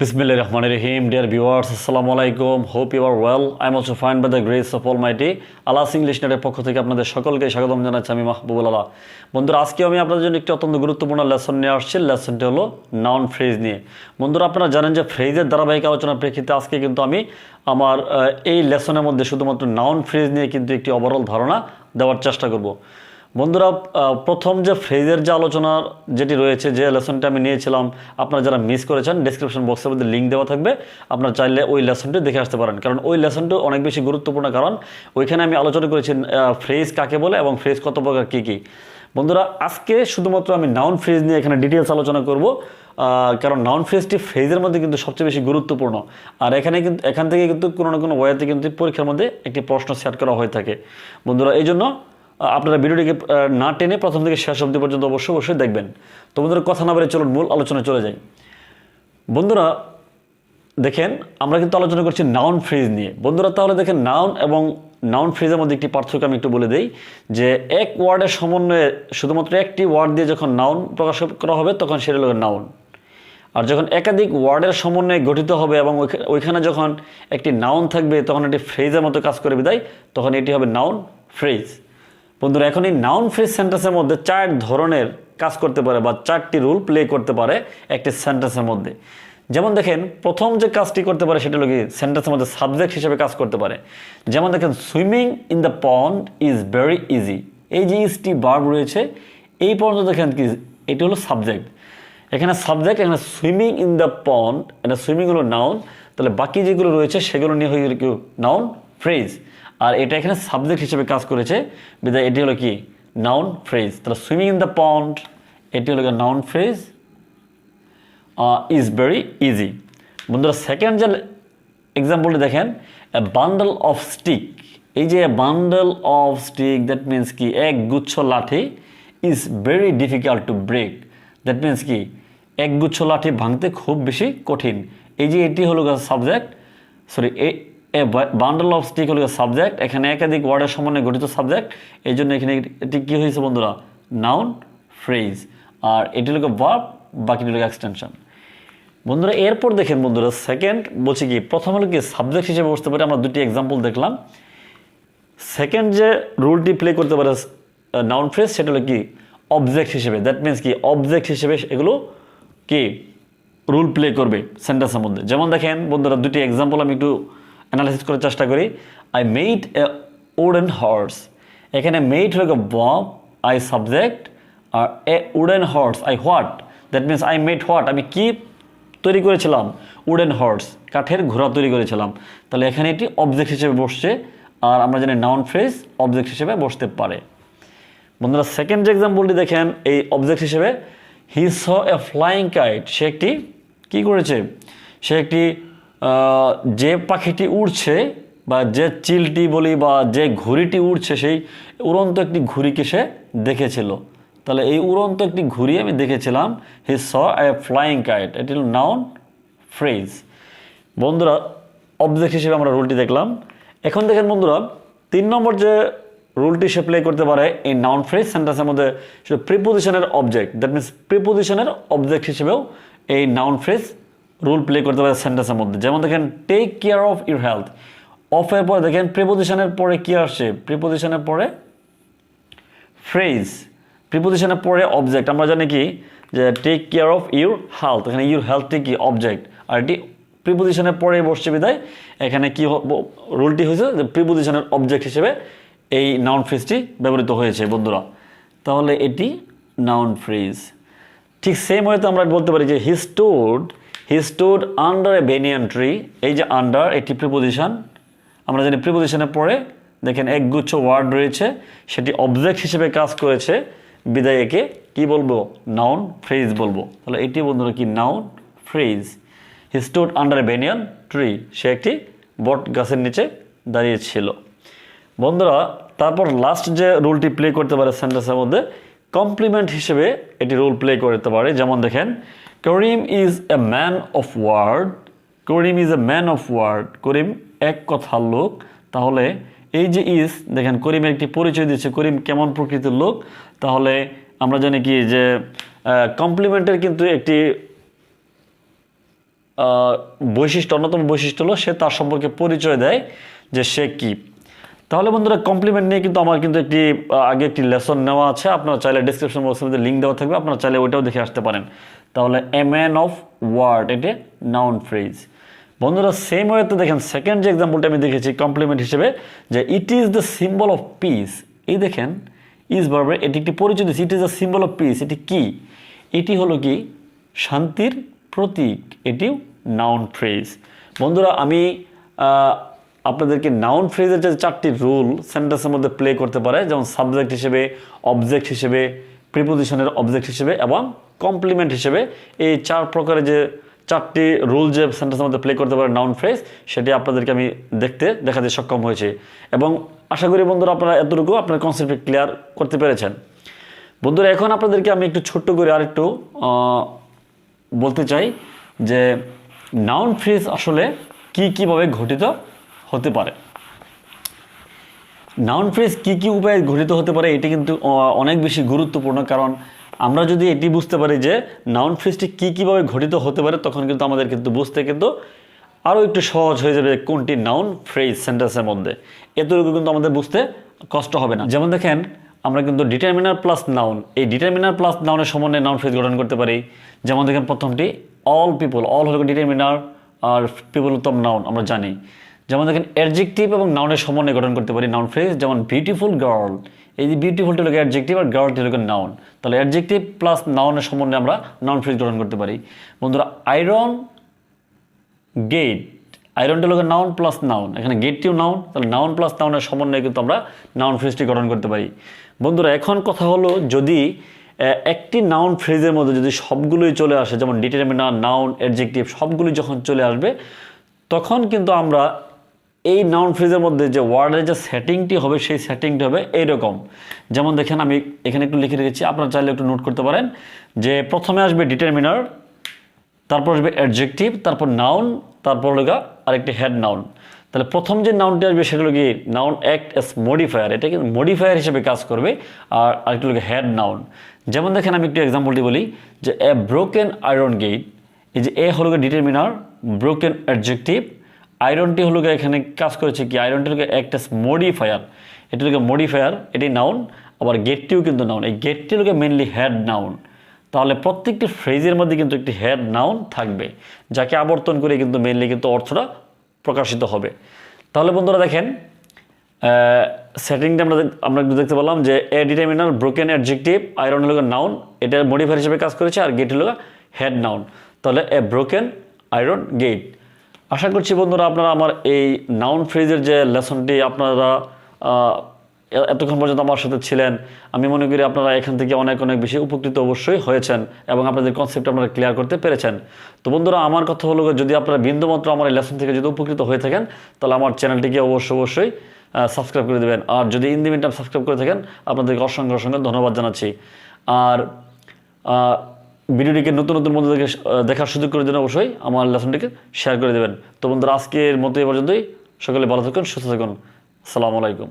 Bismillahirrahmanirrahim. Dear viewers, Assalamualaikum. Hope you are well. I am also fine by the grace of Almighty. ALAH'S English Net এর পক্ষ থেকে আপনাদের সকলকে স্বাগতম জানাচ্ছি আমি মাহবুবুল আলাহ। বন্ধুরা, আজকে আমি আপনাদের জন্য একটি অত্যন্ত গুরুত্বপূর্ণ লেসন নিয়ে আসছি। লেসনটি হলো নাউন ফ্রেজ নিয়ে। বন্ধুরা, আপনারা জানেন যে ফ্রেজের ধারাবাহিক আলোচনার প্রেক্ষিতে আজকে কিন্তু আমি আমার এই লেসনের মধ্যে শুধুমাত্র নাউন ফ্রেজ নিয়ে কিন্তু একটি ওভারঅল ধারণা দেওয়ার চেষ্টা করব। বন্ধুরা, প্রথম যে ফ্রেজের যে আলোচনার যেটি রয়েছে, যে লেসনটা আমি নিয়েছিলাম, আপনারা যারা মিস করেছেন ডেসক্রিপশন বক্সের মধ্যে লিঙ্ক দেওয়া থাকবে, আপনারা চাইলে ওই লেসনটি দেখে আসতে পারেন। কারণ ওই লেসনটি অনেক বেশি গুরুত্বপূর্ণ, কারণ ওইখানে আমি আলোচনা করেছি ফ্রেজ কাকে বলে এবং ফ্রেজ কত প্রকার কী কী। বন্ধুরা, আজকে শুধুমাত্র আমি নাউন ফ্রেজ নিয়ে এখানে ডিটেলস আলোচনা করব, কারণ নাউন ফ্রেজটি ফ্রেজের মধ্যে কিন্তু সবচেয়ে বেশি গুরুত্বপূর্ণ। আর এখান থেকে কিন্তু কোনো না কোনো ওয়েতে কিন্তু পরীক্ষার মধ্যে একটি প্রশ্ন সেট করা হয়ে থাকে। বন্ধুরা, এই জন্য আপনারা ভিডিওটিকে না টেনে প্রথম থেকে শেষ অবধি পর্যন্ত অবশ্যই দেখবেন। তো বন্ধুরা, কথা না বলে চলুন মূল আলোচনায় চলে যাই। বন্ধুরা দেখেন, আমরা কিন্তু আলোচনা করছি নাউন ফ্রেজ নিয়ে। বন্ধুরা, তাহলে দেখেন নাউন এবং নাউন ফ্রেজের মধ্যে একটি পার্থক্য আমি একটু বলে দিই, যে এক ওয়ার্ডের সমন্বয়ে শুধুমাত্র একটি ওয়ার্ড দিয়ে যখন নাউন প্রকাশ করা হবে তখন সেটা হলো নাউন। আর যখন একাধিক ওয়ার্ডের সমন্বয়ে গঠিত হবে এবং ওইখানে যখন একটি নাউন থাকবে তখন এটি ফ্রেজের মতো কাজ করে বিদায়, তখন এটি হবে নাউন ফ্রেজ। বন্ধুরা, এখন এই নাউন ফ্রেজ সেন্টেন্সের মধ্যে 4 ধরনের কাজ করতে পারে বা 4টি রোল প্লে করতে পারে একটি সেন্টেন্সের মধ্যে। যেমন দেখেন, প্রথম যে কাজটি করতে পারে সেটা হলো কি, সেন্টেন্সের মধ্যে সাবজেক্ট হিসেবে কাজ করতে পারে। যেমন দেখেন, swimming in the pond is very easy. এই যে ইজটি ভার্ব রয়েছে, এই পর্যন্ত দেখেন কি, এটি হলো সাবজেক্ট। এখানে সাবজেক্ট, এখানে সুইমিং ইন দ্য পন্ড, এটা সুইমিং হলো নাউন, তাহলে বাকি যেগুলো রয়েছে সেগুলো নিয়ে হয়ে গেল কি নাউন ফ্রেজ। আর এটা এখানে সাবজেক্ট হিসেবে কাজ করেছে বিধায় এটি হলো কি নাউন ফ্রেজ। তাহলে সুইমিং ইন দ্য পন্ড, এটি হলো noun phrase, is very easy. বন্ধুরা, সেকেন্ড যে এক্সাম্পলটি দেখেন, এ বান্ডল অফ স্টিক। এই যে bundle of stick, that means কি এক গুচ্ছ লাঠি, is very difficult to break. That means কি এক গুচ্ছ লাঠি ভাঙতে খুব বেশি কঠিন। এই যে এটি হলো subject, sorry A bundle of stick হলো সাবজেক্ট, এখানে একাধিক ওয়ার্ডের সমন্বয়ে গঠিত সাবজেক্ট, এই জন্য এখানে এটি কী হয়েছে বন্ধুরা, নাউন ফ্রেজ। আর এটি হলো ভার্ব, বাকিটি হলো এক্সটেনশন। বন্ধুরা, এরপর দেখেন বন্ধুরা, সেকেন্ড বলছি কি, প্রথম হলো কি সাবজেক্ট হিসেবে বসতে পারে, আমরা দুটি এক্সাম্পল দেখলাম। সেকেন্ড যে রুলটি প্লে করতে পারে নাউন ফ্রেজ, সেটা হলো কি অবজেক্ট হিসেবে। দ্যাট মিনস কি অবজেক্ট হিসেবে এগুলো কি রুল প্লে করবে সেন্টেন্সের মধ্যে। যেমন দেখেন বন্ধুরা, দুটি এক্সাম্পল আমি একটু অ্যানালাইসিস করার চেষ্টা করি। I made a wooden horse. এখানে মেড হলো ভার্ব, আই সাবজেক্ট, আর a wooden horse I what. That means I made what, আমি কি তৈরি করেছিলাম, উডেন হর্স, কাঠের ঘোড়া তৈরি করেছিলাম। তাহলে এখানে এটি অবজেক্ট হিসেবে বসছে, আর আমরা জানি নাউন ফ্রেজ অবজেক্ট হিসেবে বসতে পারে। বন্ধুরা, সেকেন্ড যে এক্সাম্পলটি দেখেন, এই অবজেক্ট হিসেবে হি স এ ফ্লাইং কাইট। সে একটি কী করেছে, সে একটি যে পাখিটি উড়ছে বা যে চিলটি বলি বা যে ঘুড়িটি উড়ছে, সেই উড়ন্ত একটি ঘুড়িকে সে দেখেছিল। তাহলে এই উড়ন্ত একটি ঘুড়ি আমি দেখেছিলাম, হি স এ ফ্লাইং কাইট, এটি হল নাউন ফ্রেজ। বন্ধুরা, অবজেক্ট হিসেবে আমরা রুলটি দেখলাম। এখন দেখেন বন্ধুরা, 3 নম্বর যে রুলটি সে প্লে করতে পারে এই নাউন ফ্রেজ সেন্টেন্সের মধ্যে, সেটা প্রিপোজিশনের অবজেক্ট। দ্যাট মিনস প্রিপোজিশনের অবজেক্ট হিসেবেও এই নাউন ফ্রেজ রুল প্লে করতে পারে সেন্টেন্সের মধ্যে। যেমন দেখেন, take care of your health. অফের পরে দেখেন প্রিপোজিশনের পরে কি আসছে, প্রিপোজিশনের পরে ফ্রেজ, প্রিপোজিশনের পরে অবজেক্ট। আমরা জানি কি যে take care of your health, এখানে ইউর হেলথটি কি অবজেক্ট, আর এটি প্রিপোজিশনের পরে বসছে বিদায় এখানে কি রুলটি হয়েছে যে প্রিপোজিশনের অবজেক্ট হিসেবে এই নাউন ফ্রেজটি ব্যবহৃত হয়েছে বন্ধুরা। তাহলে এটি নাউন ফ্রেজ। ঠিক সেম ওয়েতে আমরা বলতে পারি যে হি stood under a banyan tree. এই যে আন্ডার, এটি প্রিপোজিশন। আমরা জানি প্রিপোজিশনের পরে দেখেন একগুচ্ছ ওয়ার্ড রয়েছে, সেটি অবজেক্ট হিসেবে কাজ করেছে বিদায় একে কী বলবো, নাউন ফ্রেজ বলবো। তাহলে এটি বন্ধুরা কি noun phrase. He stood under a banyan tree, সে একটি বট গাছের নিচে দাঁড়িয়েছিল। বন্ধুরা, তারপর লাস্ট যে রোলটি প্লে করতে পারে সেন্টেন্সের মধ্যে, কমপ্লিমেন্ট হিসেবে এটি রোল প্লে করতে পারে। যেমন দেখেন, Karim is a man of word. Karim is a man of word, Karim এক কথার লোক। তাহলে এই যে ইজ দেখেন, করিমের একটি পরিচয় দিচ্ছে, করিম কেমন প্রকৃতির লোক। তাহলে আমরা জানি কি যে কমপ্লিমেন্টের কিন্তু একটি বৈশিষ্ট্য, অন্যতম বৈশিষ্ট্য হলো সে তার সম্পর্কে পরিচয় দেয় যে সে কি। তাহলে বন্ধুরা কমপ্লিমেন্ট নিয়ে কিন্তু আমার কিন্তু একটি আগে একটি লেসন নেওয়া আছে, আপনারা চাইলে ডিসক্রিপশন বক্সের মধ্যে লিঙ্ক দেওয়া থাকবে, আপনারা চাইলে ওইটাও দেখে আসতে পারেন। তাহলে এ ম্যান অফ ওয়ার্ড, এটা নাউন ফ্রেজ। বন্ধুরা সেম ওয়েতে দেখেন সেকেন্ড যে এক্সাম্পলটা আমি দেখেছি কমপ্লিমেন্ট হিসেবে, যে it is the symbol of piece. এই দেখেন ইজ ভার্বের এটি একটি পরিচয় দিচ্ছে, it is the symbol of piece. এটি কি? এটি হলো কি শান্তির প্রতীক, এটিও নাউন ফ্রেজ। বন্ধুরা আমি আপনাদেরকে নাউন ফ্রেজের যে 4টি রুল সেন্টেন্সের মধ্যে প্লে করতে পারে, যেমন সাবজেক্ট হিসেবে, অবজেক্ট হিসেবে, প্রিপোজিশনের অবজেক্ট হিসেবে এবং কমপ্লিমেন্ট হিসেবে, এই 4 প্রকারের যে 4টি রুল যে সেন্টেন্সের মধ্যে প্লে করতে পারে নাউন ফ্রেজ, সেটি আপনাদেরকে আমি দেখাতে সক্ষম হয়েছে। এবং আশা করি বন্ধুরা আপনারা এতটুকু আপনার কনসেপ্ট ক্লিয়ার করতে পেরেছেন। বন্ধুরা এখন আপনাদেরকে আমি একটু ছোট্ট করে আরেকটু বলতে চাই যে নাউন ফ্রেজ আসলে কীভাবে ঘটিত হতে পারে। নাউন ফ্রেজ কী উপায়ে ঘটিত হতে পারে এটি কিন্তু অনেক বেশি গুরুত্বপূর্ণ, কারণ আমরা যদি এটি বুঝতে পারি যে নাউন ফ্রেজটি কীভাবে ঘটিত হতে পারে, তখন কিন্তু আমাদের কিন্তু বুঝতে কিন্তু আরও একটু সহজ হয়ে যাবে কোনটি নাউন ফ্রেজ সেন্টেন্সের মধ্যে। এতটুকু কিন্তু আমাদের বুঝতে কষ্ট হবে না। যেমন দেখেন আমরা কিন্তু ডিটারমিনার প্লাস নাউন, এই ডিটারমিনার প্লাস নাউনের সমন্বয়ে নাউন ফ্রেজ গঠন করতে পারি। যেমন দেখেন প্রথমটি অল পিপল, অল হলো ডিটারমিনার আর পিপল তো নাউন আমরা জানি। যেমন দেখেন অ্যাডজেক্টিভ এবং নাউনের সমন্বয়ে গঠন করতে পারি নাউন ফ্রেজ, যেমন বিউটিফুল গার্ল, এই যে বিউটিফুলটি হলো অ্যাডজেক্টিভ আর গার্লটি হলো নাউন। তাহলে অ্যাডজেক্টিভ প্লাস নাউনের সমন্বয়ে আমরা নাউন ফ্রেজ গঠন করতে পারি। বন্ধুরা আয়রন গেট, আয়রনটি হলো নাউন প্লাস নাউন, এখানে গেটটিও নাউন, তাহলে নাউন প্লাস নাউনের সমন্বয়ে কিন্তু আমরা নাউন ফ্রেজটি গঠন করতে পারি। বন্ধুরা এখন কথা হলো যদি একটি নাউন ফ্রেজের মধ্যে যদি সবগুলোই চলে আসে, যেমন ডিটারমিনার, নাউন, অ্যাডজেক্টিভ সবগুলোই যখন চলে আসবে, তখন কিন্তু আমরা এই নাউন ফ্রেজের মধ্যে যে ওয়ার্ডের যে সেটিংটি হবে সেই সেটিংটি হবে এইরকম। যেমন দেখেন আমি এখানে একটু লিখে রেখেছি, আপনারা চাইলে একটু নোট করতে পারেন যে প্রথমে আসবে ডিটারমিনার, তারপর আসবে অ্যাডজেক্টিভ, তারপর নাউন, তারপর হলো আরেকটি হেড নাউন। তাহলে প্রথম যে নাউনটি আসবে সেটা হলো কি নাউন অ্যাক্ট এস মডিফায়ার, এটা কিন্তু মডিফায়ার হিসেবে কাজ করবে। আর আরেকটি হলো হেড নাউন। যেমন দেখেন আমি একটু এক্সাম্পলটি বলি যে এ ব্রোকেন আয়রন গেট, এই যে এ হলো ডিটারমিনার, ব্রোকেন অ্যাডজেক্টিভ, আয়রনটি হলো এখানে কাজ করেছে কি আয়রনটি হলো অ্যাক্ট এস মডিফায়ার, এটি হলো মডিফায়ার, এটি নাউন, আবার গেটটিও কিন্তু নাউন, এই গেটটি হলো মেনলি হেড নাউন। তাহলে প্রত্যেকটি ফ্রেজের মধ্যে কিন্তু একটি হেড নাউন থাকবে, যাকে আবর্তন করে কিন্তু মেনলি কিন্তু অর্থটা প্রকাশিত হবে। তাহলে বন্ধুরা দেখেন সেটিংটা আমরা একটু দেখতে পেলাম যে এ ডিটারমিনার, ব্রোকেন অ্যাডজেক্টিভ, আয়রন হলো নাউন, এটা মডিফায়ার হিসেবে কাজ করেছে, আর গেট হলো হেড নাউন। তাহলে এ ব্রোকেন আয়রন গেট। আশা করছি বন্ধুরা আপনারা আমার এই নাউন ফ্রেজের যে লেসনটি আপনারা এতক্ষণ পর্যন্ত আমার সাথে ছিলেন, আমি মনে করি আপনারা এখান থেকে অনেক বেশি উপকৃত অবশ্যই হয়েছেন এবং আপনাদের কনসেপ্ট আপনারা ক্লিয়ার করতে পেরেছেন। তো বন্ধুরা আমার কথা হলো যদি আপনারা বিন্দুমাত্র আমার এই লেসন থেকে যদি উপকৃত হয়ে থাকেন, তাহলে আমার চ্যানেলটিকে অবশ্যই সাবস্ক্রাইব করে দেবেন। আর যদি in the meantime subscribe করে থাকেন, আপনাদেরকে অসংখ্য ধন্যবাদ জানাচ্ছি। আর ভিডিওটিকে নতুন বন্ধুদেরকে দেখার সুযোগ করে দেন, অবশ্যই আমার লেসনটিকে শেয়ার করে দেবেন। তো বন্ধুরা আজকের মতো এই পর্যন্তই, সকলে ভালো থাকুন, সুস্থ থাকুন, আসসালামু আলাইকুম।